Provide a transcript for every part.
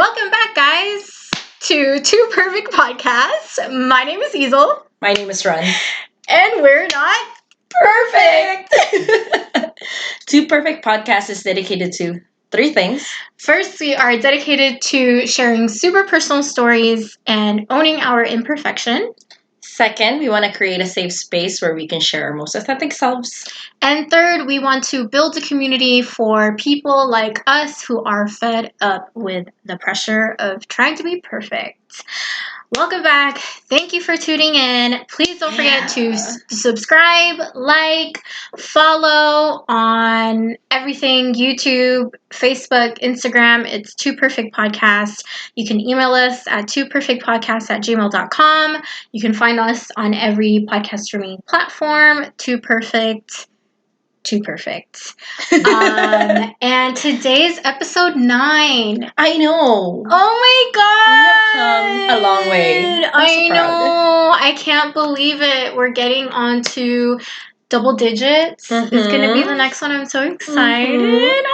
Welcome back, guys, to Two Perfect Podcasts. My name is Yzel. My name is Renz. And we're not Perfect! Two Perfect Podcasts is dedicated to three things. First, we are dedicated to sharing super personal stories and owning our imperfection. Second, we want to create a safe space where we can share our most authentic selves. And third, we want to build a community for people like us who are fed up with the pressure of trying to be perfect. Welcome back. Thank you for tuning in. Please don't forget to subscribe, like, follow on everything YouTube, Facebook, Instagram. It's Two Perfect Podcasts. You can email us at twoperfectpodcasts@gmail.com. You can find us on every podcast streaming platform. Too Perfect. And today's episode 9. I know. Oh my god! We have come a long way. I know. I can't believe it. We're getting on to double digits. It's gonna be the next one. I'm so excited.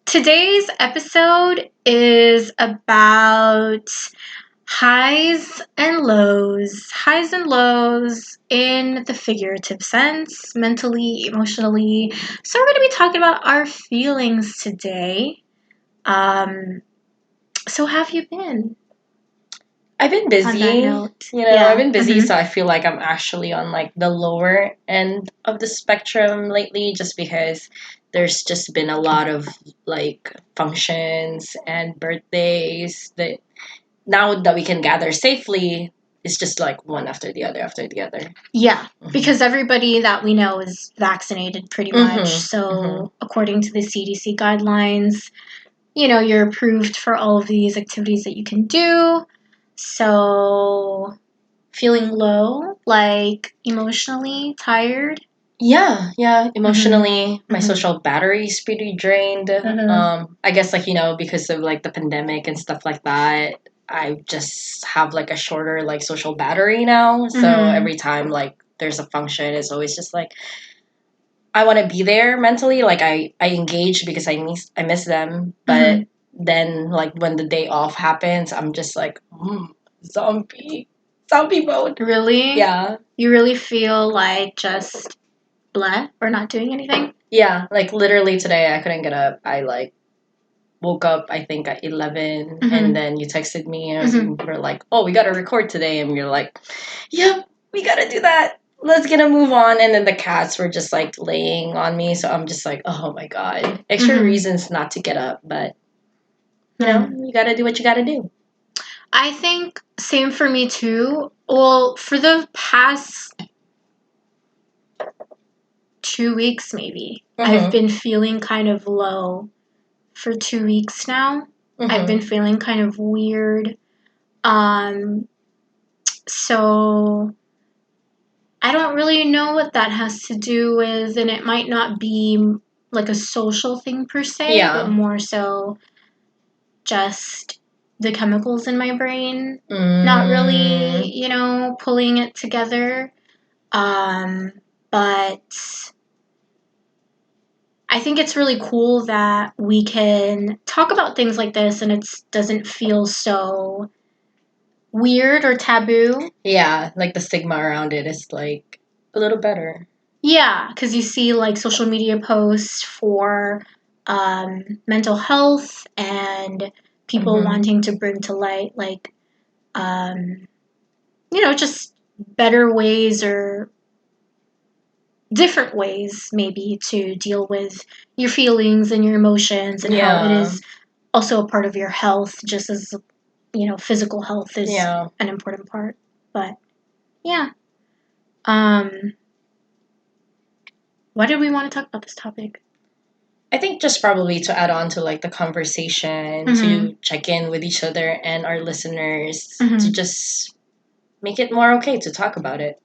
Today's episode is about highs and lows. Highs and lows in the figurative sense, mentally, emotionally. So we're going to be talking about our feelings today. So how have you been? I've been busy. On that note. I've been busy, so I feel like I'm actually on like the lower end of the spectrum lately, just because there's just been a lot of like functions and birthdays that now that we can gather safely, it's just like one after the other. Yeah, because everybody that we know is vaccinated pretty much. So according to the CDC guidelines, you're approved for all of these activities that you can do. So feeling low, like emotionally tired. Yeah, emotionally, my social battery is pretty drained. I guess because of like the pandemic and stuff like that, I just have like a shorter like social battery now. So every time like there's a function, it's always just like I want to be there mentally. Like I engage because I miss them, but then like when the day off happens, I'm just like zombie mode. Really? Yeah. You really feel like just blah or not doing anything? Yeah, like literally today I couldn't get up. I like woke up I think at 11 and then you texted me and we're like, oh, we gotta record today, and you're like, yep, we gotta do that, let's get a move on. And then the cats were just like laying on me, so I'm just like, oh my god, extra reasons not to get up, but you gotta do what you gotta do. I think same for me too. Well, for the past 2 weeks maybe, I've been feeling kind of low for 2 weeks now. I've been feeling kind of weird. So I don't really know what that has to do with, and it might not be like a social thing per se, but more so just the chemicals in my brain not really, pulling it together. But I think it's really cool that we can talk about things like this and it doesn't feel so weird or taboo. Yeah, like the stigma around it is like a little better. Yeah, because you see like social media posts for mental health and people wanting to bring to light like just better ways or different ways maybe to deal with your feelings and your emotions and how it is also a part of your health, just as physical health is an important part. But yeah, why did we want to talk about this topic? I think just probably to add on to like the conversation, to check in with each other and our listeners, to just make it more okay to talk about it.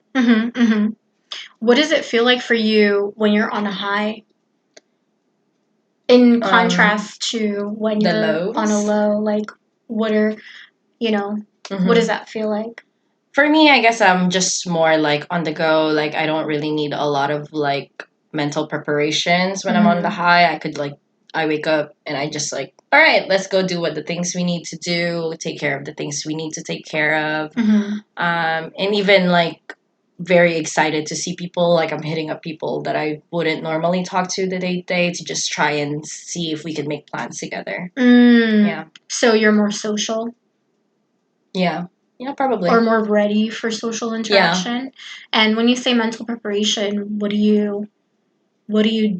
What does it feel like for you when you're on a high? In contrast to when you're on a low, like what are, what does that feel like? For me, I guess I'm just more like on the go. Like I don't really need a lot of like mental preparations when I'm on the high. I could like I wake up and I just like, all right, let's go do what the things we need to do, take care of the things we need to take care of. And even like very excited to see people. Like I'm hitting up people that I wouldn't normally talk to the day to just try and see if we could make plans together. Yeah. So you're more social? Yeah. Yeah, probably. Or more ready for social interaction? Yeah. And when you say mental preparation, what are you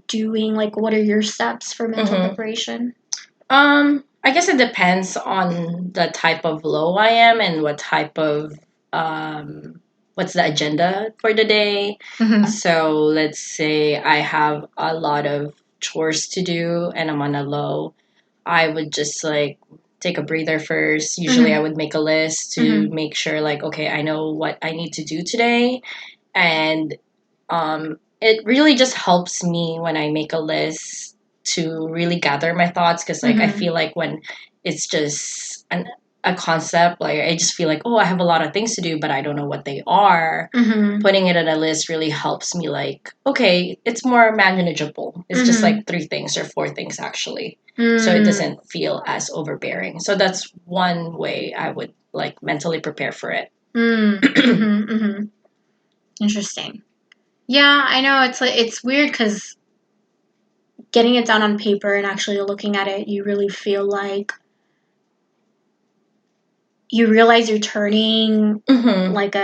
doing? Like, what are your steps for mental preparation? I guess it depends on the type of low I am and what type of what's the agenda for the day. So let's say I have a lot of chores to do and I'm on a low. I would just like take a breather first. Usually I would make a list to make sure like, okay, I know what I need to do today. And it really just helps me when I make a list to really gather my thoughts because like I feel like when it's just a concept, like I just feel like, oh, I have a lot of things to do, but I don't know what they are. Putting it in a list really helps me like, okay, it's more manageable. It's just like 3 things or 4 things actually. So it doesn't feel as overbearing. So that's one way I would like mentally prepare for it. Interesting. Yeah, I know it's weird because getting it down on paper and actually looking at it, you really feel like you realize you're turning like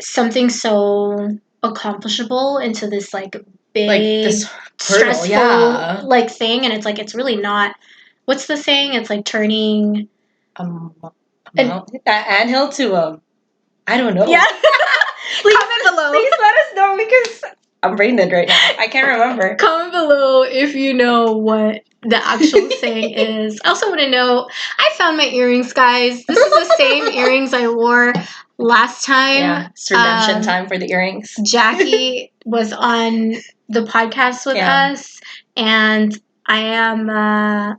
something so accomplishable into this like big like this stressful like thing, and it's like it's really not. What's the saying? It's like turning an anthill to I don't know. Yeah. Comment below. Please let us know because I'm brain dead right now. I can't remember. Comment below if you know what the actual saying is. I also want to know, I found my earrings, guys. This is the same earrings I wore last time. Yeah, it's redemption time for the earrings. Jackie was on the podcast with us, and I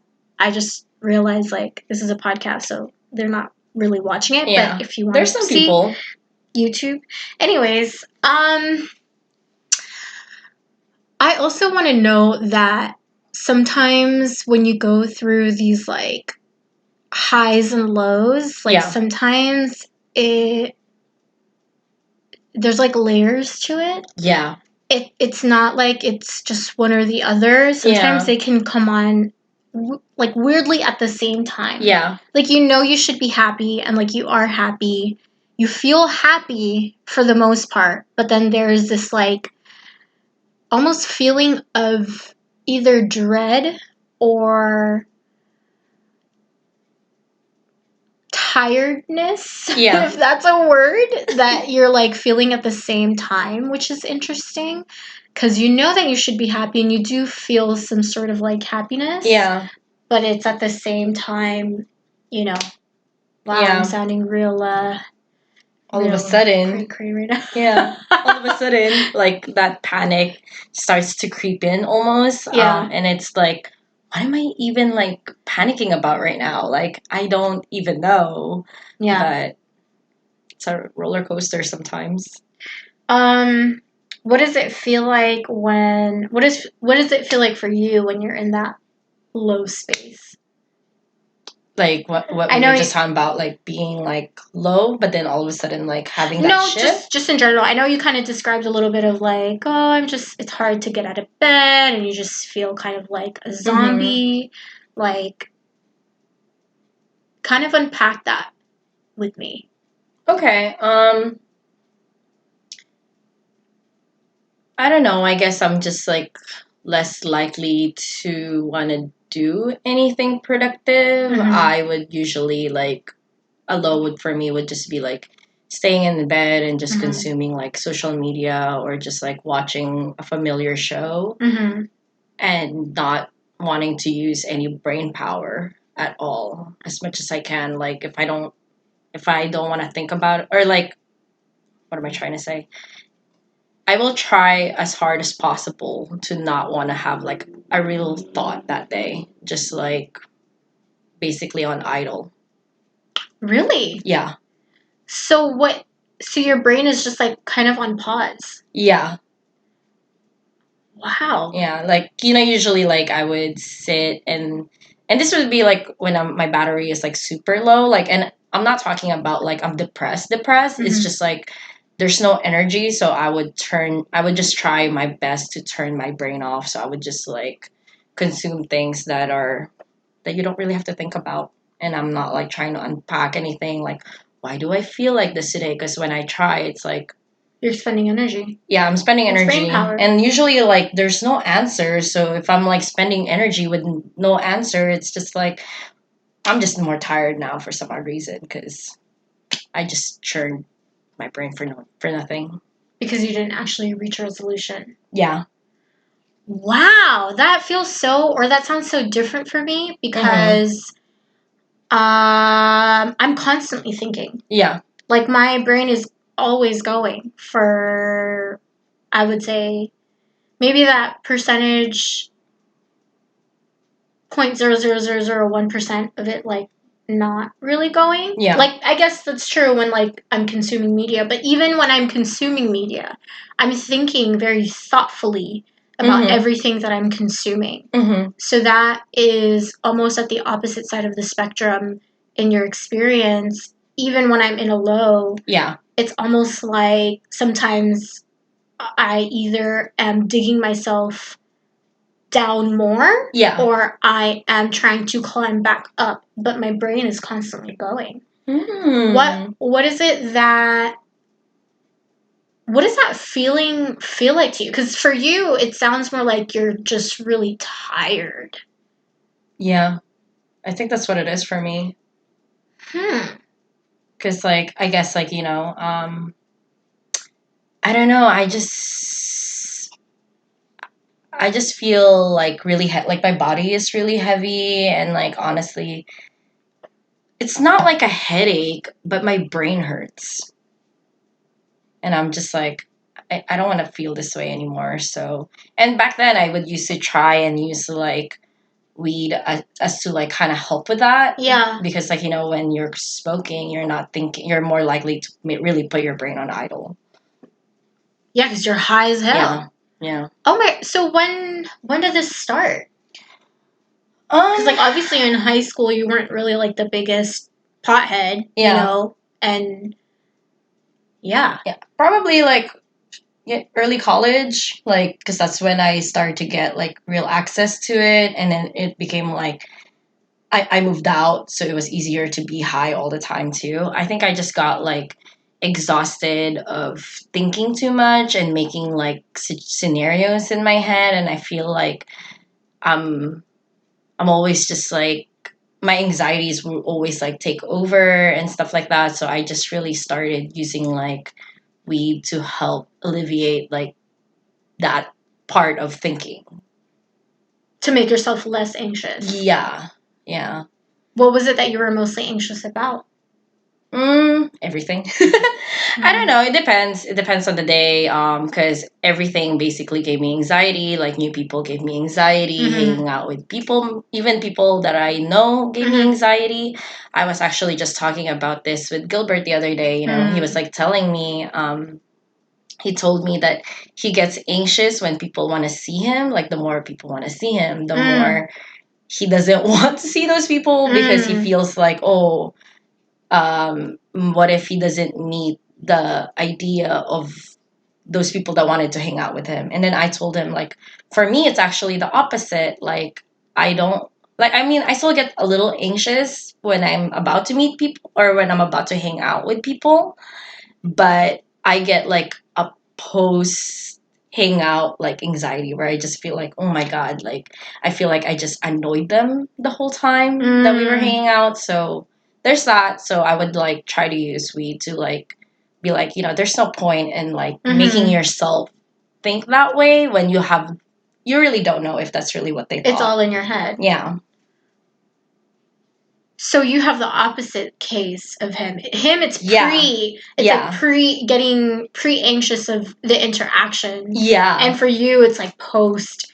just realized like this is a podcast, so they're not really watching it. Yeah. But if you want There's to some see people. YouTube. Anyways, I also want to know that sometimes when you go through these like highs and lows, like sometimes there's like layers to it. Yeah. It's not like it's just one or the other. Sometimes they can come on like weirdly at the same time. Yeah. Like you should be happy and like you are happy. You feel happy for the most part, but then there's this like almost feeling of either dread or tiredness, if that's a word, that you're like feeling at the same time, which is interesting because you know that you should be happy and you do feel some sort of like happiness. Yeah. But it's at the same time, wow, I'm sounding real all of a sudden, cray right now. Yeah, all of a sudden, like that panic starts to creep in almost. Yeah. And it's like, what am I even like panicking about right now? Like, I don't even know. Yeah. But it's a roller coaster sometimes. What does it feel like what does it feel like for you when you're in that low space? Like what we were just talking about, like being like low, but then all of a sudden like having that shift? just in general. I know you kind of described a little bit of like, it's hard to get out of bed and you just feel kind of like a zombie. Like, kind of unpack that with me. Okay. I don't know. I guess I'm just like less likely to want to do anything productive. I would usually like a low would for me would just be like staying in the bed and just consuming like social media or just like watching a familiar show and not wanting to use any brain power at all as much as I can. Like if I don't want to think about it, or like, what am I trying to say? I will try as hard as possible to not want to have like a real thought that day. Just like basically on idle. Really? Yeah. So your brain is just like kind of on pause? Yeah. Wow. Yeah, like, you know, usually like I would sit and this would be like when my battery is like super low, like, and I'm not talking about like I'm depressed. It's just like there's no energy, so I would just try my best to turn my brain off. So I would just like consume things that you don't really have to think about. And I'm not like trying to unpack anything like, why do I feel like this today? Because when I try, it's like, You're spending energy. yeah, I'm spending It's brain energy. power. And usually, like, there's no answer. So if I'm like spending energy with no answer, it's just like, I'm just more tired now for some odd reason because I just churned my brain for nothing. Because you didn't actually reach a resolution. Yeah. Wow, that sounds so different for me because I'm constantly thinking. Yeah. Like my brain is always going for, I would say, maybe that percentage, 0.00001% of it, like not really going. Yeah. Like I guess that's true when like I'm consuming media, but even when I'm consuming media, I'm thinking very thoughtfully about everything that I'm consuming. So that is almost at the opposite side of the spectrum in your experience. Even when I'm in a low, Yeah. it's almost like sometimes I either am digging myself down more, Yeah. or I am trying to climb back up, but my brain is constantly going. What is it that what does that feeling feel like to you? Because for you, it sounds more like you're just really tired. Yeah. I think that's what it is for me. Because, like, I guess, like, you know, I don't know. I just feel like really like my body is really heavy, and like honestly, it's not like a headache, but my brain hurts. And I'm just like, I don't want to feel this way anymore. So, and back then I would used to try and use like weed as to like kind of help with that. Yeah. Because like, you know, when you're smoking, you're not thinking, you're more likely to really put your brain on idle. Yeah, because you're high as hell. Yeah. Yeah. Oh my, so when did this start? Because like obviously in high school you weren't really like the biggest pothead, you know, and yeah. Probably like early college, like because that's when I started to get like real access to it, and then it became like I moved out, so it was easier to be high all the time too. I think I just got like exhausted of thinking too much and making like scenarios in my head, and I feel like I'm I'm always just like my anxieties will always like take over and stuff like that. So I just really started using like weed to help alleviate like that part of thinking. To make yourself less anxious. Yeah. Yeah. What was it that you were mostly anxious about? Everything. I don't know. It depends. It depends on the day. Because everything basically gave me anxiety. Like new people gave me anxiety. Hanging out with people, even people that I know, gave me anxiety. I was actually just talking about this with Gilbert the other day. You know, he was like telling me. He told me that he gets anxious when people want to see him. Like the more people want to see him, the more he doesn't want to see those people because he feels like, oh, what if he doesn't meet the idea of those people that wanted to hang out with him? And then I told him, like, for me, it's actually the opposite. Like, I don't, like, I mean, I still get a little anxious when I'm about to meet people or when I'm about to hang out with people, but I get like a post hangout like anxiety where I just feel like, oh my God, like, I feel like I just annoyed them the whole time that we were hanging out. So, there's that. So I would like try to use weed to like be like, you know, there's no point in like making yourself think that way when you really don't know if that's really what they thought. It's all in your head. Yeah. So you have the opposite case of him. It's Yeah. like getting pre anxious of the interaction. Yeah. And for you it's like post,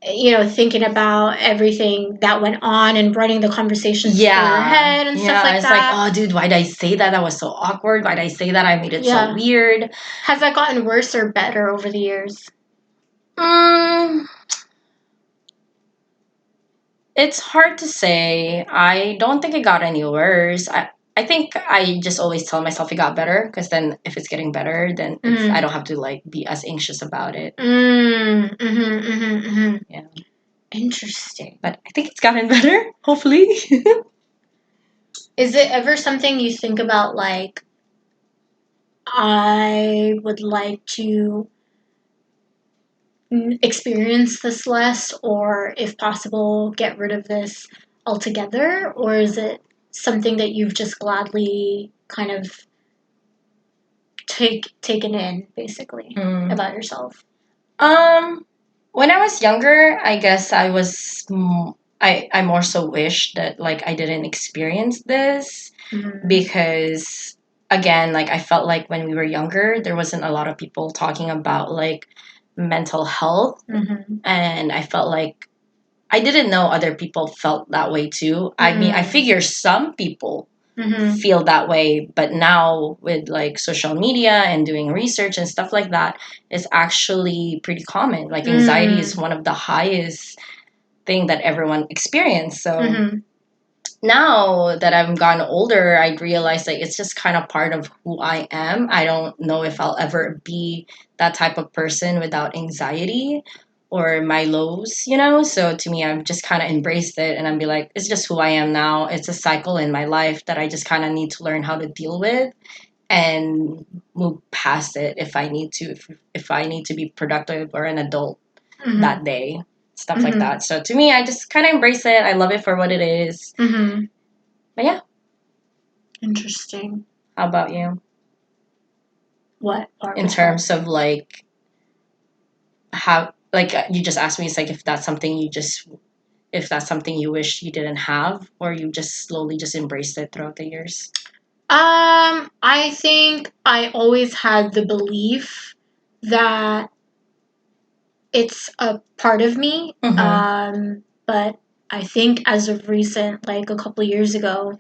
you know, thinking about everything that went on and running the conversations through your head and stuff like it's that. Like, oh, dude, why did I say that? That was so awkward. Why did I say that? I made it so weird. Has that gotten worse or better over the years? Mm, it's hard to say. I don't think it got any worse. I think I just always tell myself it got better, because then if it's getting better, then I don't have to like be as anxious about it. Yeah. Interesting. But I think it's gotten better, hopefully. Is it ever something you think about, like, I would like to experience this less, or if possible, get rid of this altogether? Or is it something that you've just gladly kind of taken in, basically, about yourself? When I was younger, I guess I more so wish that like I didn't experience this, because again, like I felt like when we were younger, there wasn't a lot of people talking about like mental health, and I felt like I didn't know other people felt that way too. I mean, I figure some people feel that way, but now with like social media and doing research and stuff like that, it's actually pretty common. Like anxiety is one of the highest thing that everyone experiences. So now that I've gotten older, I realize like it's just kind of part of who I am. I don't know if I'll ever be that type of person without anxiety or my lows, you know? So to me, I've just kind of embraced it, and I'm be like, it's just who I am now. It's a cycle in my life that I just kind of need to learn how to deal with and move past it if I need to, if I need to be productive or an adult that day, stuff like that. So to me, I just kind of embrace it. I love it for what it is. But yeah. Interesting. How about you? What part? In terms of like how, like you just asked me, it's like if that's something you wish you didn't have, or you just slowly just embraced it throughout the years. I think I always had the belief that it's a part of me. But I think as of recent, like a couple years ago,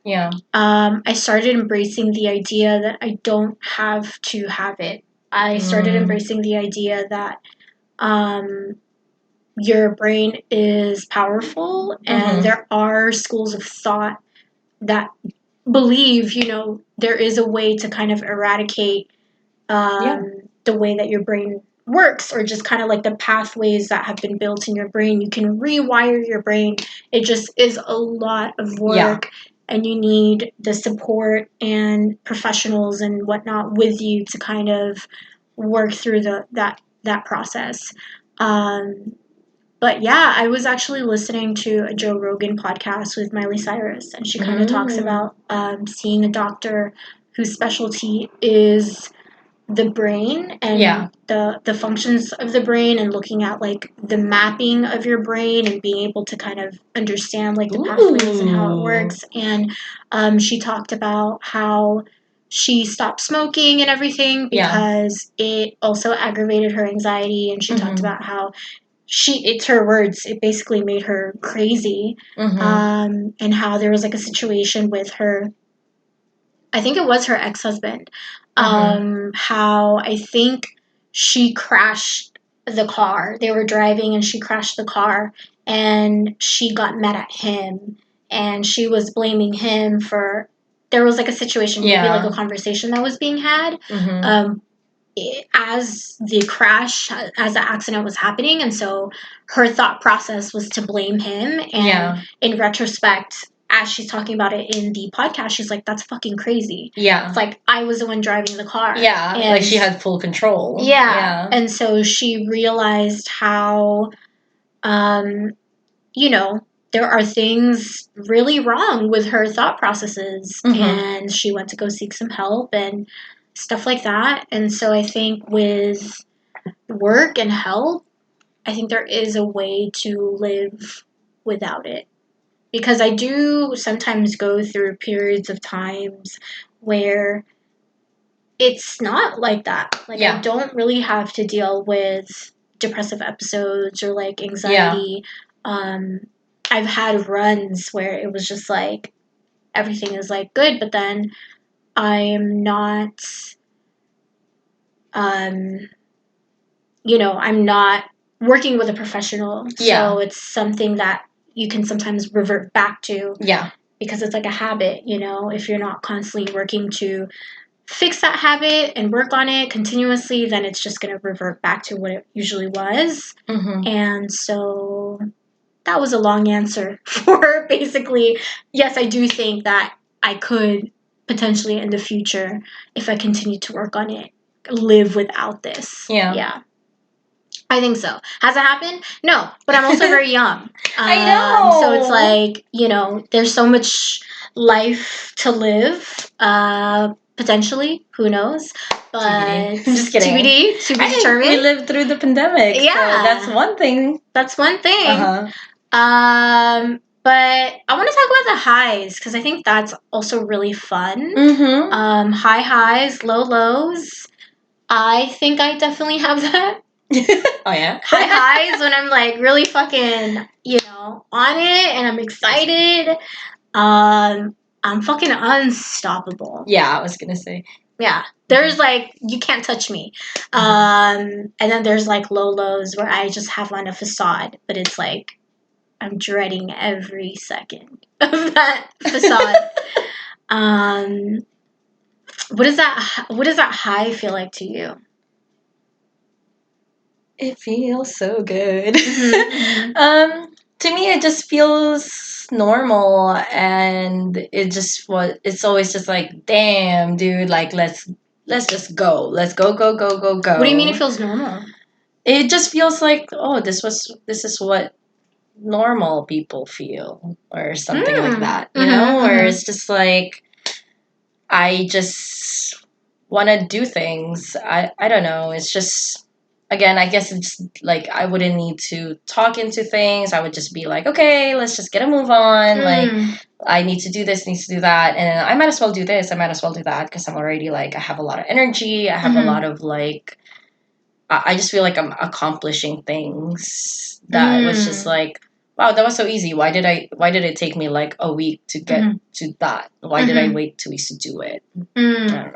Yeah. I started embracing the idea that I don't have to have it. I started embracing the idea that your brain is powerful, and there are schools of thought that believe, there is a way to kind of eradicate the way that your brain works, or just kind of like the pathways that have been built in your brain. You can rewire your brain. It just is a lot of work, and you need the support and professionals and whatnot with you to kind of work through that process. But yeah, I was actually listening to a Joe Rogan podcast with Miley Cyrus, and she kind of talks about seeing a doctor whose specialty is the brain and the functions of the brain, and looking at like the mapping of your brain and being able to kind of understand like the pathways and how it works. And she talked about how she stopped smoking and everything because it also aggravated her anxiety. And she talked about how it's her words, it basically made her crazy. And how there was like a situation with her, I think it was her ex-husband, how I think she crashed the car. They were driving and she crashed the car, and she got mad at him, and she was blaming him for, there was like a situation, maybe like a conversation that was being had. As the accident was happening, and so her thought process was to blame him. And in retrospect, as she's talking about it in the podcast, she's like, that's fucking crazy. It's like, I was the one driving the car. And like she had full control. And so she realized how there are things really wrong with her thought processes. And she went to go seek some help and stuff like that. And so I think with work and health, I think there is a way to live without it. Because I do sometimes go through periods of times where it's not like that. Like, I don't really have to deal with depressive episodes or like anxiety. I've had runs where it was just like everything is like good, but then I am not I'm not working with a professional. Yeah. So it's something that you can sometimes revert back to. Yeah. Because it's like a habit, if you're not constantly working to fix that habit and work on it continuously, then it's just going to revert back to what it usually was. Mm-hmm. And so that was a long answer for basically, yes, I do think that I could potentially in the future, if I continue to work on it, live without this. Yeah. I think so. Has it happened? No, but I'm also very young. I know. So it's like, there's so much life to live, potentially. Who knows? But TBD. Just kidding. TBD, to be determined. We lived through the pandemic. Yeah. So that's one thing. That's one thing. Uh-huh. But I want to talk about the highs because I think that's also really fun. Mm-hmm. High highs, low lows. I think I definitely have that. Oh, yeah? High highs when I'm like really fucking, on it and I'm excited. I'm fucking unstoppable. Yeah, I was gonna say. Yeah. There's like, you can't touch me. And then there's like low lows where I just have on a facade, but it's like, I'm dreading every second of that facade. What does that high feel like to you? It feels so good. Mm-hmm. To me, it just feels normal, and it's always just like, damn, dude, like let's just go, let's go, go, go, go, go. What do you mean it feels normal? It just feels like, oh, this is what normal people feel, or something like that, where it's just like, I just want to do things. I don't know. It's just, again, I guess it's like I wouldn't need to talk into things. I would just be like, okay, let's just get a move on. Like, I need to do this, need to do that. And I might as well do this. I might as well do that because I'm already like, I have a lot of energy. I have a lot of like, I just feel like I'm accomplishing things that was just like, wow, that was so easy. Why did it take me like a week to get to that? Why did I wait 2 weeks to do it? I don't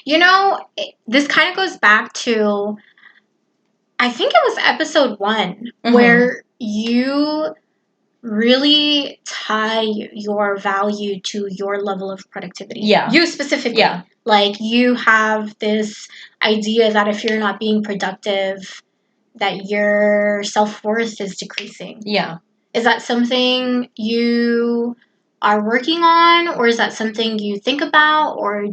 know. This kind of goes back to, I think it was episode 1 where you really tie your value to your level of productivity. Yeah. You specifically. Yeah. Like, you have this idea that if you're not being productive, that your self-worth is decreasing. Yeah. Is that something you are working on, or is that something you think about, or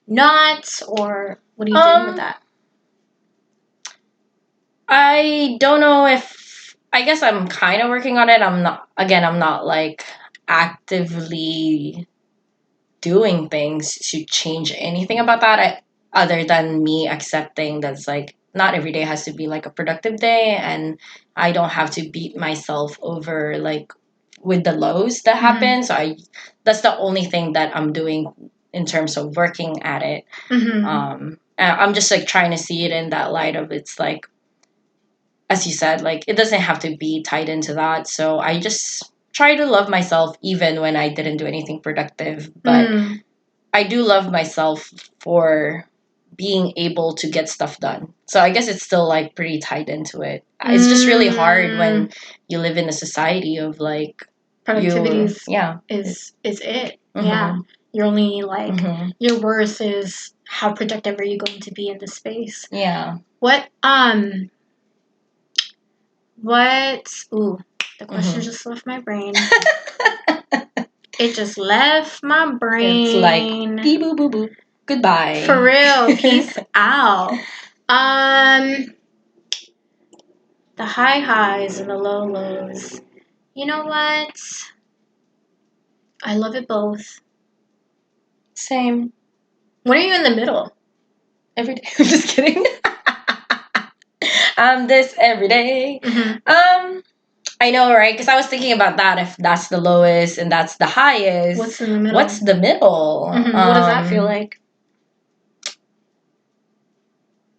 not, or what are you doing with that? I don't know if, I guess I'm kind of working on it. I'm not like actively doing things to change anything about that, other than me accepting that's like, not every day has to be like a productive day, and I don't have to beat myself over like with the lows that happen. So that's the only thing that I'm doing in terms of working at it. I'm just like trying to see it in that light of, it's like, as you said, like, it doesn't have to be tied into that. So I just try to love myself even when I didn't do anything productive. But I do love myself for being able to get stuff done. So I guess it's still like pretty tied into it. It's just really hard when you live in a society of like, productivity is it. Yeah. You're only like, your worth is how productive are you going to be in the space. Yeah. Ooh, the question just left my brain. It just left my brain. It's like, beep, boop, boop, boop. Goodbye. For real. Peace out. The high highs and the low lows. You know what? I love it both. Same. When are you in the middle? Every day. I'm just kidding. This every day. I know, right? Because I was thinking about that. If that's the lowest and that's the highest, what's in the middle? What's the middle? What does that feel like?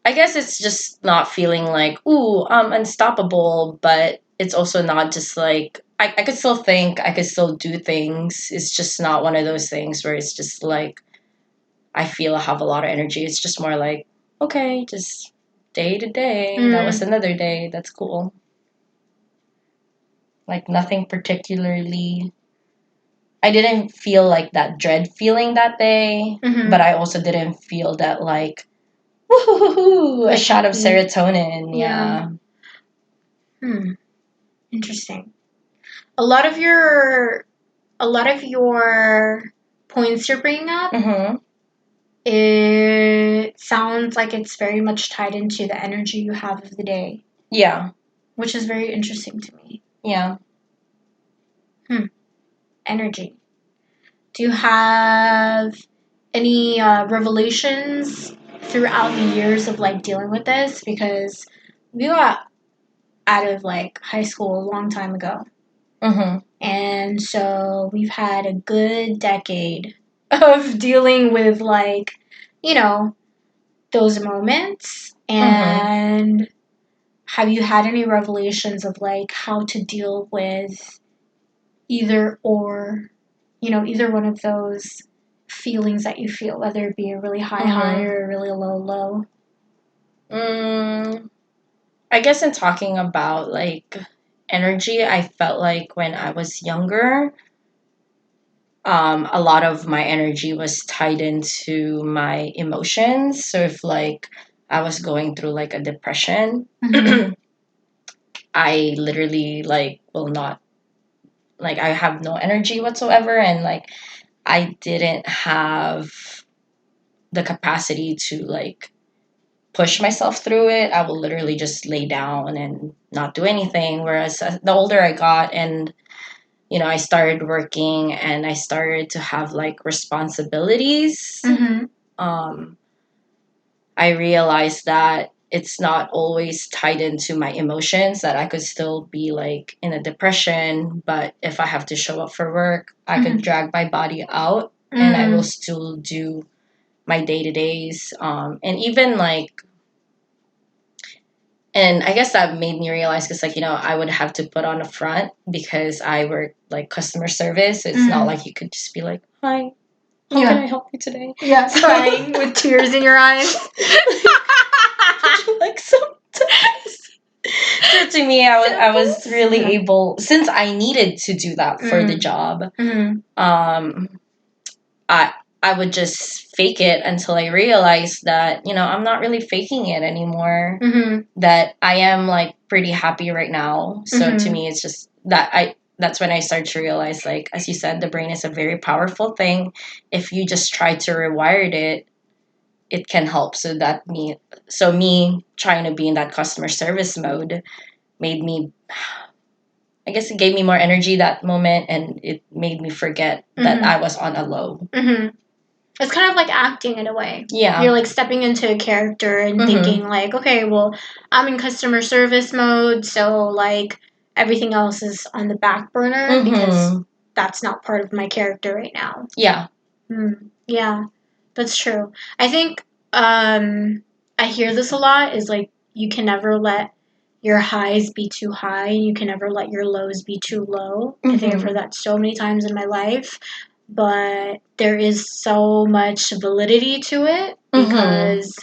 I guess it's just not feeling like, ooh, I'm unstoppable, but it's also not just like, I could still think, I could still do things. It's just not one of those things where it's just like, I feel I have a lot of energy. It's just more like, okay, just day to day. That was another day. That's cool. Like nothing particularly. I didn't feel like that dread feeling that day, but I also didn't feel that like, woohoo, a shot of serotonin. Yeah. Interesting. A lot of your points you're bringing up, it sounds like it's very much tied into the energy you have of the day. Yeah. Which is very interesting to me. Yeah. Energy. Do you have any revelations throughout the years of like dealing with this? Because we got out of like high school a long time ago. And so we've had a good decade of dealing with like, you know, those moments. And have you had any revelations of like how to deal with either or, either one of those feelings that you feel, whether it be a really high or a really low? I guess in talking about like energy, I felt like when I was younger, a lot of my energy was tied into my emotions. So if like I was going through like a depression, I literally like will not, like I have no energy whatsoever, and like I didn't have the capacity to like push myself through it. I will literally just lay down and not do anything. Whereas the older I got, and I started working and I started to have like responsibilities, I realized that it's not always tied into my emotions, that I could still be like in a depression, but if I have to show up for work, I could drag my body out and I will still do my day-to-days. And even like, and I guess that made me realize, because like, I would have to put on a front because I work like customer service. It's not like you could just be like, hi, how can I help you today? Yeah, crying with tears in your eyes. Like sometimes. So to me, I was really able, since I needed to do that for the job, I would just fake it until I realized that, I'm not really faking it anymore. That I am like pretty happy right now. So to me, it's just that that's when I started to realize, like, as you said, the brain is a very powerful thing. If you just try to rewire it, it can help. So me trying to be in that customer service mode made me, I guess it gave me more energy that moment, and it made me forget that I was on a low. It's kind of like acting in a way. Yeah. You're like stepping into a character and thinking like, okay, well, I'm in customer service mode, so like everything else is on the back burner because that's not part of my character right now. Yeah. Yeah, that's true. I think I hear this a lot, is like you can never let your highs be too high and you can never let your lows be too low. I think I've heard that so many times in my life. But there is so much validity to it because,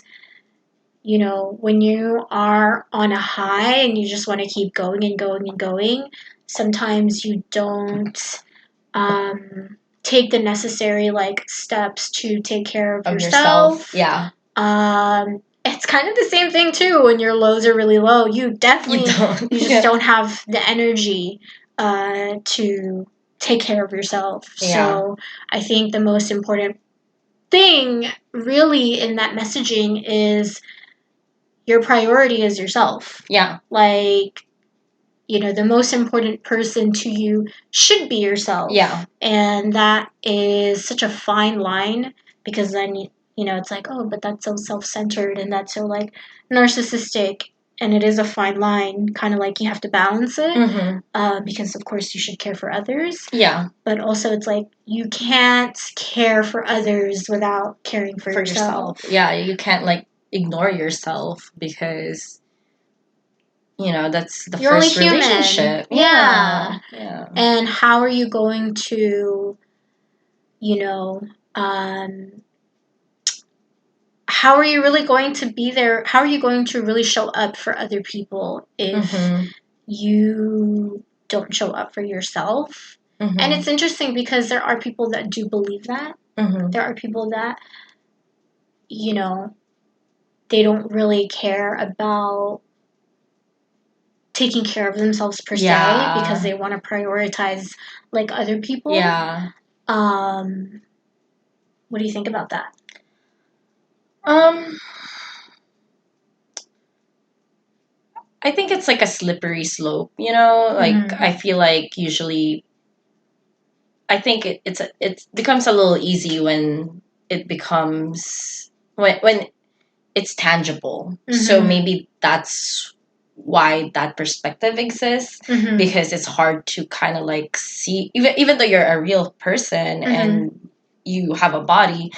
when you are on a high and you just want to keep going and going and going, sometimes you don't take the necessary like steps to take care of yourself. Yeah. It's kind of the same thing too when your lows are really low. You definitely you just don't have the energy to take care of yourself. Yeah. So I think the most important thing really in that messaging is your priority is yourself. Yeah. Like, the most important person to you should be yourself. Yeah. And that is such a fine line, because then, it's like, oh, but that's so self-centered and that's so like narcissistic. And it is a fine line, kind of like you have to balance it, because of course you should care for others. Yeah. But also it's like you can't care for others without caring for yourself. Yeah, you can't like ignore yourself, because that's the You're first only human. relationship. Yeah. Yeah. And how are you going to, how how are you really going to be there? How are you going to really show up for other people if you don't show up for yourself? And it's interesting because there are people that do believe that. There are people that, you know, they don't really care about taking care of themselves per se because they want to prioritize like other people. Yeah. What do you think about that? I think it's like a slippery slope, you know? Like I feel like usually I think it becomes a little easy when it becomes when it's tangible. So maybe that's why that perspective exists, because it's hard to kind of like see, even though you're a real person and you have a body,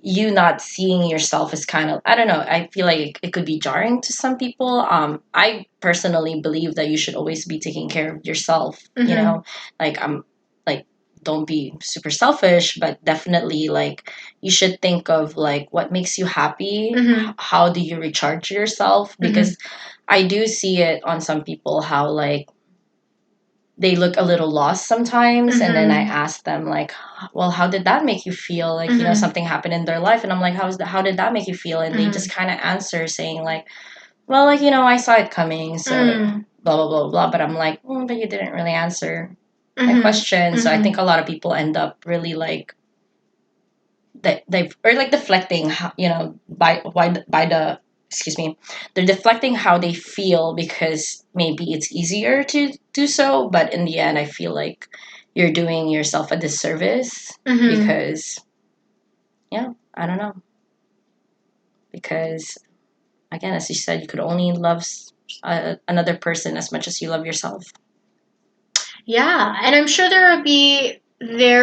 you not seeing yourself is kind of, I don't know, I feel like it could be jarring to some people. I personally believe that you should always be taking care of yourself, you know, like I'm like, don't be super selfish, but definitely like you should think of like what makes you happy. How do you recharge yourself? Because I do see it on some people how like they look a little lost sometimes, and then I ask them like, well, how did that make you feel? Like, you know, something happened in their life, and I'm like, how did that make you feel? And they just kind of answer saying like, well, like, you know, I saw it coming, so blah blah blah blah. But I'm like, but you didn't really answer my question. So I think a lot of people end up really like they or like deflecting, you know, by the excuse me, they're deflecting how they feel because maybe it's easier to do so, but in the end I feel like you're doing yourself a disservice, because yeah, I don't know, because again, as you said, you could only love another person as much as you love yourself. Yeah, and I'm sure there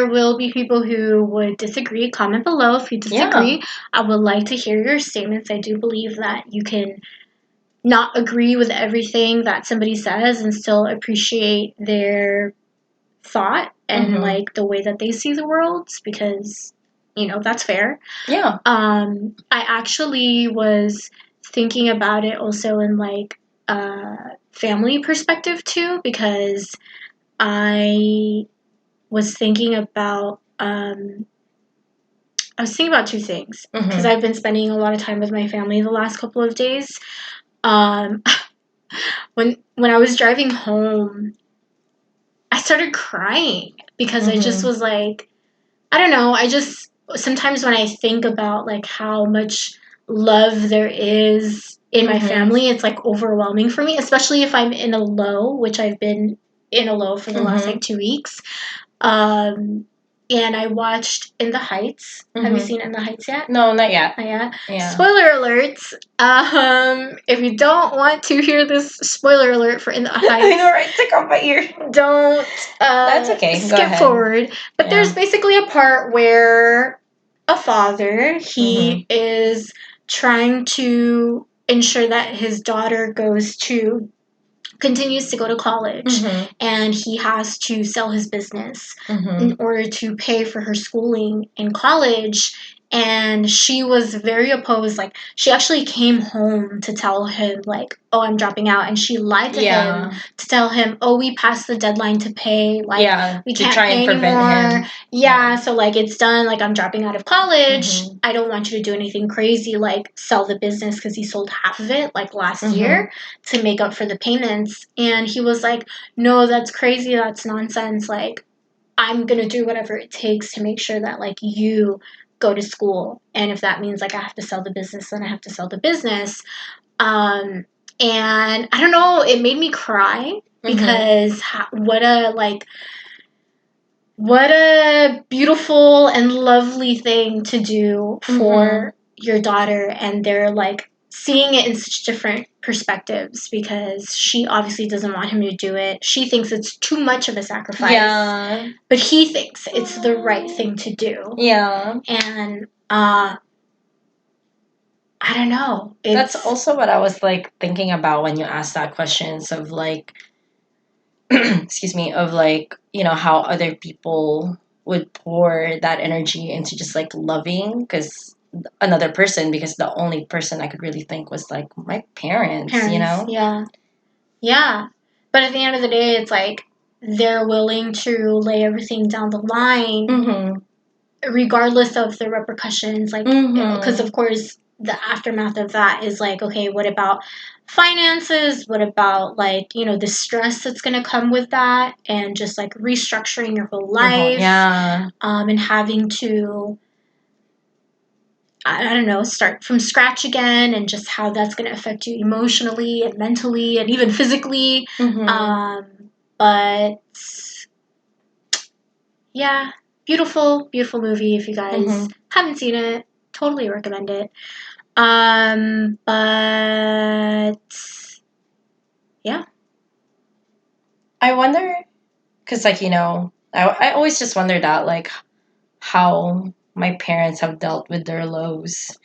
will be people who would disagree. Comment below if you disagree. Yeah. I would like to hear your statements. I do believe that you can not agree with everything that somebody says and still appreciate their thought and like the way that they see the world, because that's fair. Yeah. I actually was thinking about it also in like family perspective too, because I was thinking about two things, because I've been spending a lot of time with my family the last couple of days. Um, when I was driving home, I started crying because I just was like, I don't know. I just sometimes when I think about like how much love there is in my family, it's like overwhelming for me, especially if I'm in a low, which I've been in a low for the last like 2 weeks. And I watched In the Heights. Have you seen In the Heights yet? No, not yet. Not yet. Yeah. Spoiler alerts. If you don't want to hear this spoiler alert for In the Heights, I know, right? Take off my ear. Don't. That's okay. Go skip ahead. forward. But there's basically a part where a father he is trying to ensure that his daughter continues to go to college, and he has to sell his business in order to pay for her schooling in college. And she was very opposed. Like, she actually came home to tell him like, oh, I'm dropping out, and she lied to him to tell him, oh, we passed the deadline to pay, like we can't pay anymore. So like it's done, like I'm dropping out of college. I don't want you to do anything crazy like sell the business, because he sold half of it like last year to make up for the payments. And he was like, no, that's crazy, that's nonsense, like I'm gonna do whatever it takes to make sure that like you go to school, and if that means like I have to sell the business, then I have to sell the business. And I don't know, it made me cry because what a beautiful and lovely thing to do for your daughter, and they're like seeing it in such different perspectives, because she obviously doesn't want him to do it. She thinks it's too much of a sacrifice, but he thinks it's the right thing to do. And I don't know. That's also what I was like thinking about when you asked that questions of like excuse me, of like, you know, how other people would pour that energy into just like loving, because another person, because the only person I could really think was like my parents, Yeah. But at the end of the day, it's like they're willing to lay everything down the line, regardless of the repercussions. Like, because of course, the aftermath of that is like, okay, what about finances? What about like, the stress that's going to come with that, and just like restructuring your whole life, and having to, I don't know, start from scratch again, and just how that's going to affect you emotionally and mentally and even physically. But yeah, beautiful, beautiful movie. If you guys haven't seen it, totally recommend it. But yeah. I wonder, because like, I always just wonder that, like, how my parents have dealt with their lows.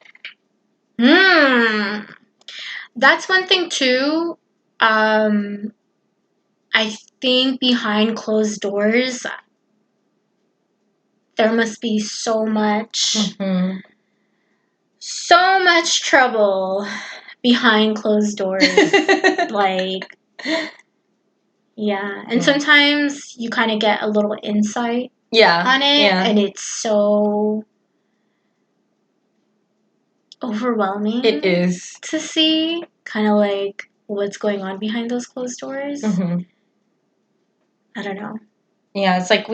That's one thing too. I think behind closed doors, there must be so much trouble behind closed doors. Like, yeah. And sometimes you kind of get a little insight on it, and it's so overwhelming. It is. To see kind of like what's going on behind those closed doors. I don't know. Yeah, it's like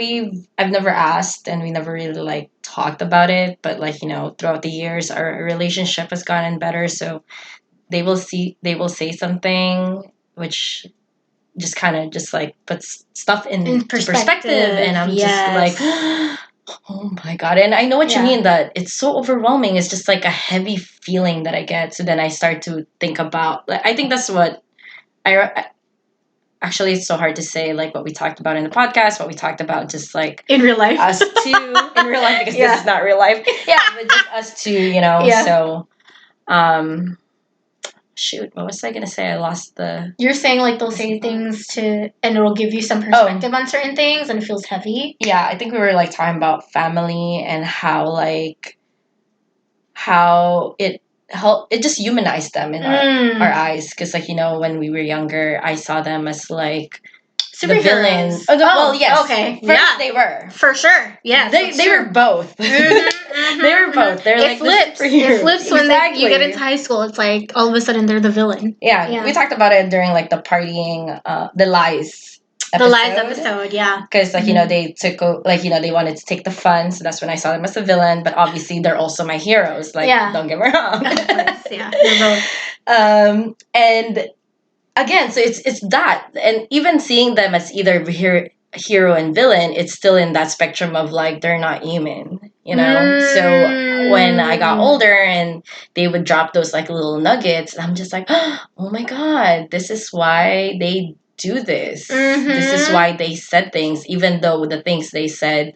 I've never asked, and we never really like talked about it, but like, throughout the years our relationship has gotten better, so they will say something which just kind of just like puts stuff in perspective, and I'm just like, oh my god. And I know what you mean, that it's so overwhelming. It's just like a heavy feeling that I get. So then I start to think about, like, I think that's what actually, it's so hard to say, like, what we talked about in the podcast, what we talked about just like in real life, us two in real life, because this is not real life. But just us two, so shoot, what was I gonna say? I lost the. You're saying like they'll say things and it'll give you some perspective on certain things, and it feels heavy. Yeah, I think we were like talking about family and how it just humanized them in our eyes, because like, when we were younger, I saw them as like the villains. Well, yes. Okay. First they were. For sure. Yeah. They were both. They were both. They're like it flips when you get into high school. It's like all of a sudden they're the villain. Yeah. We talked about it during like the partying, the lies episode. The lies episode, yeah. Because like, they took, like, they wanted to take the fun, so that's when I saw them as a villain. But obviously they're also my heroes. Like, don't get me wrong. Yeah, they're both. And again, so it's that, and even seeing them as either hero and villain, it's still in that spectrum of like, they're not human, So when I got older and they would drop those like little nuggets, I'm just like, oh my god, this is why they do this. This is why they said things, even though the things they said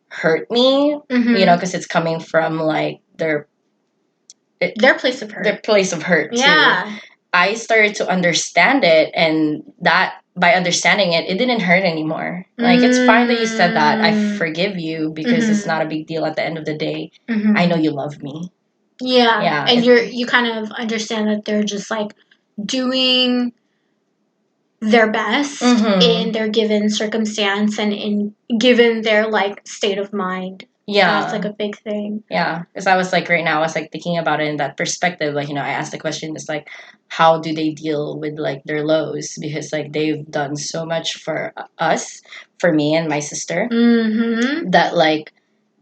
hurt me, because it's coming from like their place of hurt. Their place of hurt, too. I started to understand it, and that by understanding it, it didn't hurt anymore. Like, it's fine that you said that. I forgive you, because it's not a big deal at the end of the day. I know you love me. Yeah. And you kind of understand that they're just like doing their best in their given circumstance and given their like state of mind. Yeah. That's like a big thing. Yeah. Because I was like, right now, I was like thinking about it in that perspective. Like, I asked the question, it's like, how do they deal with like their lows? Because like they've done so much for us, for me and my sister, that like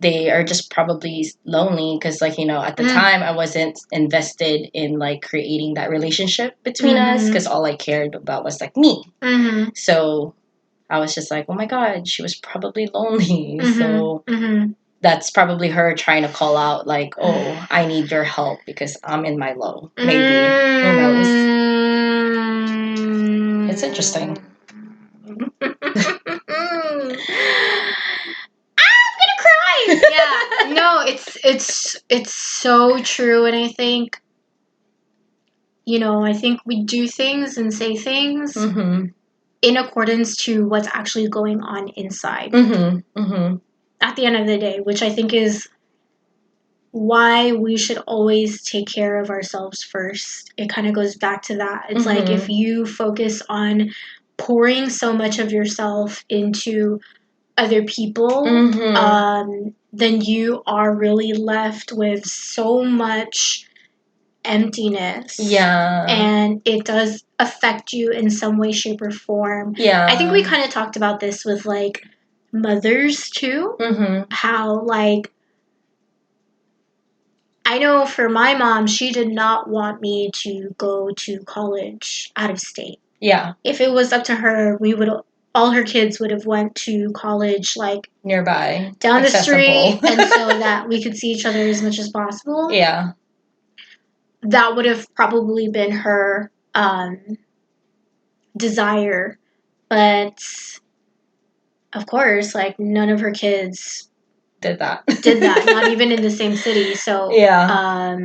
they are just probably lonely, because like, at the time I wasn't invested in like creating that relationship between us, because all I cared about was like me. So I was just like, oh my god, she was probably lonely. So that's probably her trying to call out like, oh, I need your help because I'm in my low. Maybe. Who knows? It's interesting. Yeah, no, it's so true, and I think we do things and say things in accordance to what's actually going on inside. At the end of the day, which I think is why we should always take care of ourselves first. It kind of goes back to that. It's like if you focus on pouring so much of yourself into other people, then you are really left with so much emptiness. Yeah. And it does affect you in some way, shape, or form. Yeah. I think we kind of talked about this with like mothers too. How like I know for my mom, she did not want me to go to college out of state. Yeah. If it was up to her, all her kids would have went to college like nearby, down accessible. the street, and so that we could see each other as much as possible. Yeah. That would have probably been her desire, but of course, like none of her kids did that. Not even in the same city. So yeah.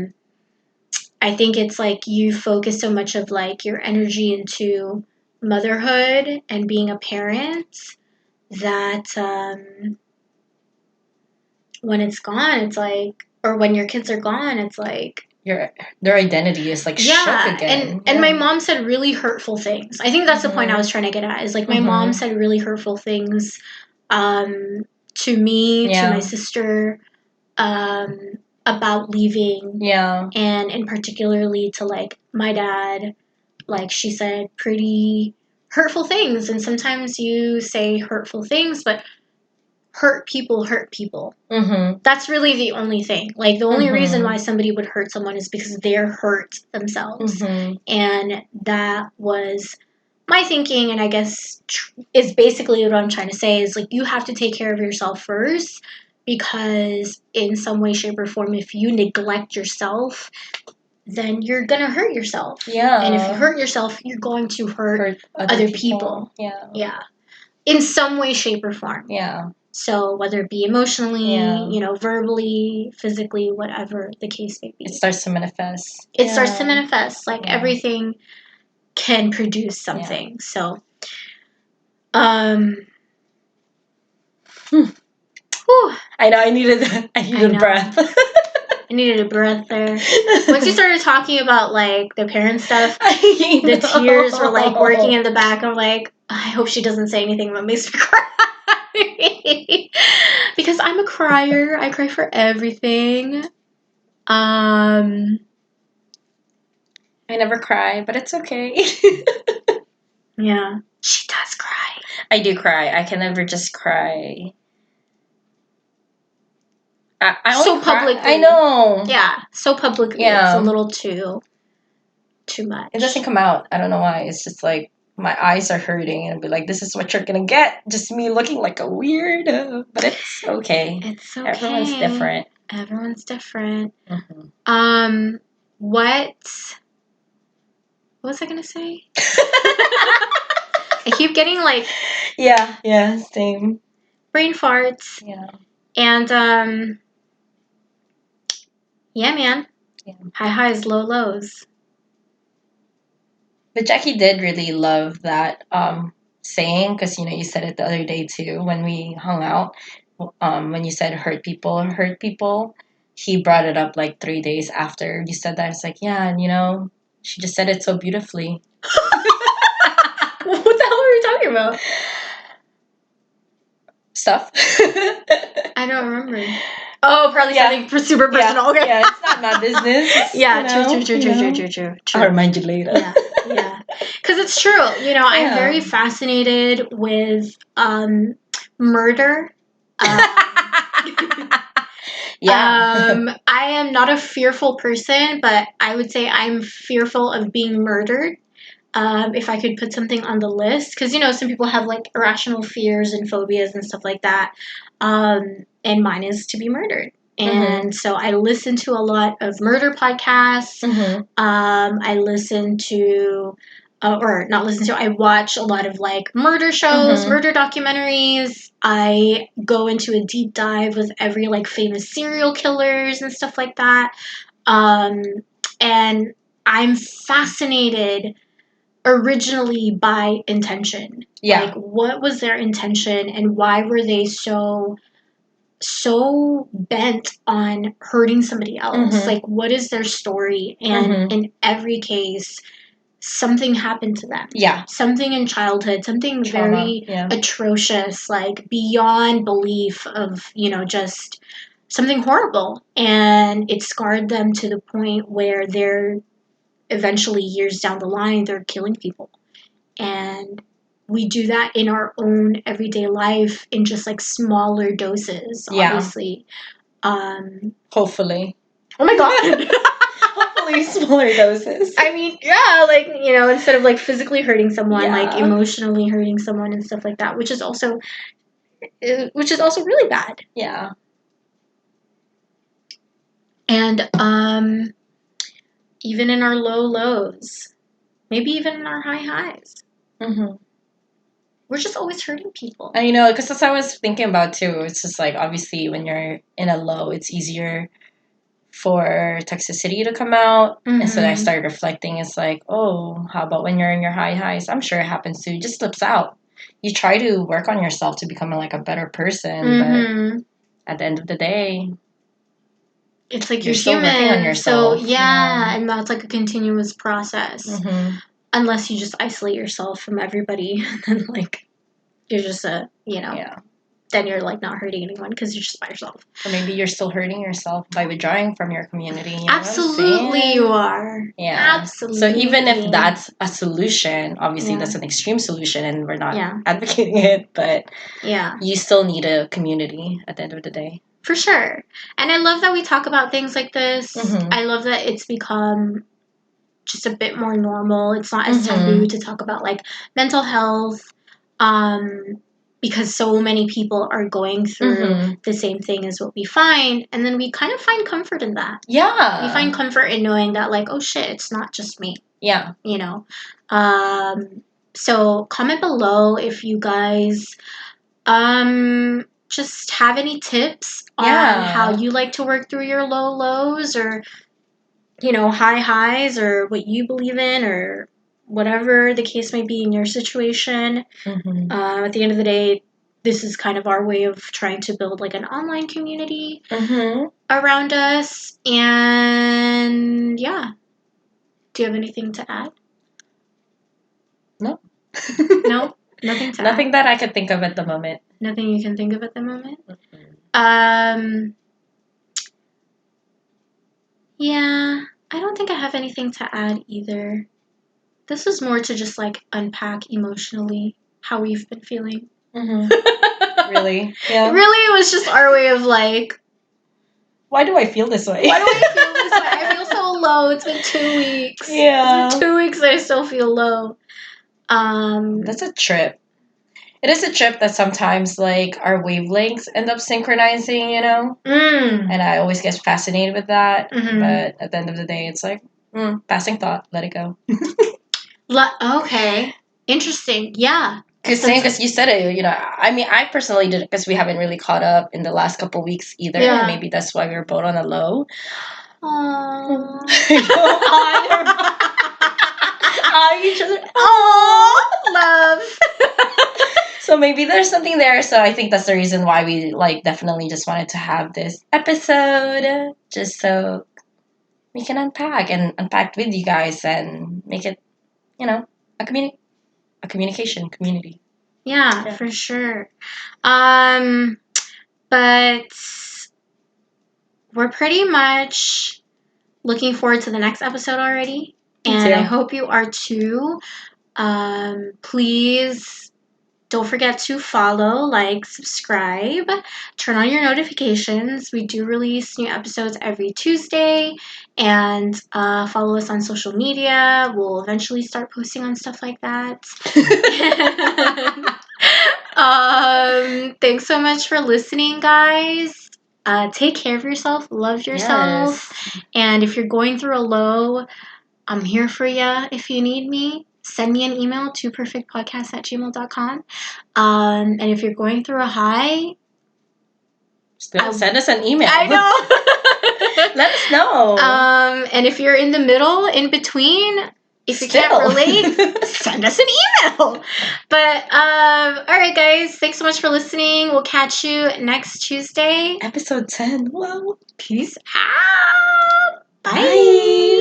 I think it's like you focus so much of like your energy into motherhood and being a parent that when it's gone, it's like, or when your kids are gone, it's like their identity is like shook again. And my mom said really hurtful things. I think that's the point I was trying to get at. Is like my mom said really hurtful things to me, to my sister, about leaving. Yeah. And in particularly to like my dad. Like she said pretty hurtful things. And sometimes you say hurtful things, but hurt people. That's really the only thing. Like the only reason why somebody would hurt someone is because they're hurt themselves. And that was my thinking, and I guess is basically what I'm trying to say is like you have to take care of yourself first, because in some way, shape, or form, if you neglect yourself, then you're gonna hurt yourself. Yeah. And if you hurt yourself, you're going to hurt other people. Yeah. Yeah. In some way, shape, or form. Yeah. So whether it be emotionally, verbally, physically, whatever the case may be. It starts to manifest. It starts to manifest. Like everything can produce something. So whew. I know I needed a breath. I needed a breath there. Once you started talking about like the parent stuff, the tears were like working in the back. I'm like, I hope she doesn't say anything that makes me cry. Because I'm a crier. I cry for everything. I never cry, but it's okay. Yeah. She does cry. I do cry. I can never just cry. I so cry. Publicly. I know. Yeah. So publicly. Yeah. It's a little too much. It doesn't come out. I don't know why. It's just like my eyes are hurting and I'll be like, this is what you're gonna get. Just me looking like a weirdo. But it's okay. It's okay. Everyone's different. What was I gonna say? I keep getting like Yeah, same. brain farts. Yeah. And yeah, man. Yeah. High highs, low lows. But Jackie did really love that saying, because you said it the other day too when we hung out. When you said hurt people, he brought it up like 3 days after you said that. It's like, yeah, and she just said it so beautifully. What the hell were we talking about? Stuff. I don't remember. Oh, probably something super personal. Okay. Yeah, it's not my business. True. I'll remind you later. Yeah. Because it's true. I'm very fascinated with murder. I am not a fearful person, but I would say I'm fearful of being murdered. If I could put something on the list, because some people have like irrational fears and phobias and stuff like that, and mine is to be murdered. And so I listen to a lot of murder podcasts. I listen to, or not listen to, I watch a lot of like murder shows, murder documentaries. I go into a deep dive with every like famous serial killers and stuff like that. And I'm fascinated originally by intention. Yeah. Like, what was their intention and why were they so so bent on hurting somebody else. Mhm. Like, what is their story? And Mhm. in every case, something happened to them. Yeah. Something in childhood, something Trauma. very Yeah. atrocious, like beyond belief of, just something horrible. And it scarred them to the point where they're eventually, years down the line, they're killing people. And we do that in our own everyday life in just like smaller doses, Yeah. obviously. Hopefully. Oh my god. Hopefully smaller doses. I mean, yeah, like, instead of like physically hurting someone, like Yeah. emotionally hurting someone and stuff like that, which is also really bad. Yeah. And even in our low lows, maybe even in our high highs, Mhm. we're just always hurting people. And because that's what I was thinking about too. It's just like obviously when you're in a low, it's easier for toxicity to come out. And so I started reflecting. It's like, oh, how about when you're in your high highs? I'm sure it happens too. It just slips out. You try to work on yourself to become like a better person, but at the end of the day, it's like you're still working on yourself. So yeah, and that's like a continuous process. Mhm. Unless you just isolate yourself from everybody, then like you're just Yeah. then you're like not hurting anyone because you're just by yourself. Or maybe you're still hurting yourself by withdrawing from your community. You know Absolutely, you are. Yeah. Absolutely. So even if that's a solution, obviously that's an extreme solution, and we're not advocating it, but you still need a community at the end of the day. For sure. And I love that we talk about things like this. Mhm. I love that it's become just a bit more normal. It's not as taboo to talk about like mental health. Because so many people are going through the same thing as what we find, and then we kind of find comfort in that. Yeah. We find comfort in knowing that, like, oh shit, it's not just me. Yeah. So comment below if you guys just have any tips on how you like to work through your low lows, or high highs, or what you believe in, or whatever the case may be in your situation. At the end of the day, this is kind of our way of trying to build like an online community around us. And yeah, do you have anything to add? No. No? Nothing to Nothing add? that I could think of at the moment. Nothing you can think of at the moment? Yeah, I don't think I have anything to add either. This was more to just like unpack emotionally how we've been feeling. Really? Yeah. Really, it was just our way of like, why do I feel this way? Why do I feel this way? I feel so low. It's been 2 weeks. Yeah. It's been 2 weeks and I still feel low. That's a trip. It is a trip that sometimes like our wavelengths end up synchronizing, And I always get fascinated with that. But at the end of the day, it's like, passing thought, let it go. Okay. Interesting. Yeah. Because you said it, I mean, I personally did it because we haven't really caught up in the last couple weeks either. Yeah. And maybe that's why we were both on a low. Aww. Each other. Aww. Love. So maybe there's something there. So I think that's the reason why we like definitely just wanted to have this episode, just so we can unpack with you guys and make it, a communication community. Yeah, for sure. But we're pretty much looking forward to the next episode already. And I hope you are too. Please don't forget to follow, like, subscribe, turn on your notifications. We do release new episodes every Tuesday. And follow us on social media. We'll eventually start posting on stuff like that. Thanks so much for listening, guys. Take care of yourself, love yourself. Yes. And if you're going through a low, I'm here for you if you need me. Send me an email to perfectpodcast@gmail.com. And if you're going through a high, send us an email. I know. Let us know. And if you're in the middle, in between, If you can't relate, send us an email. But all right, guys, thanks so much for listening. We'll catch you next Tuesday. Episode 10. Wow. Peace out. Bye.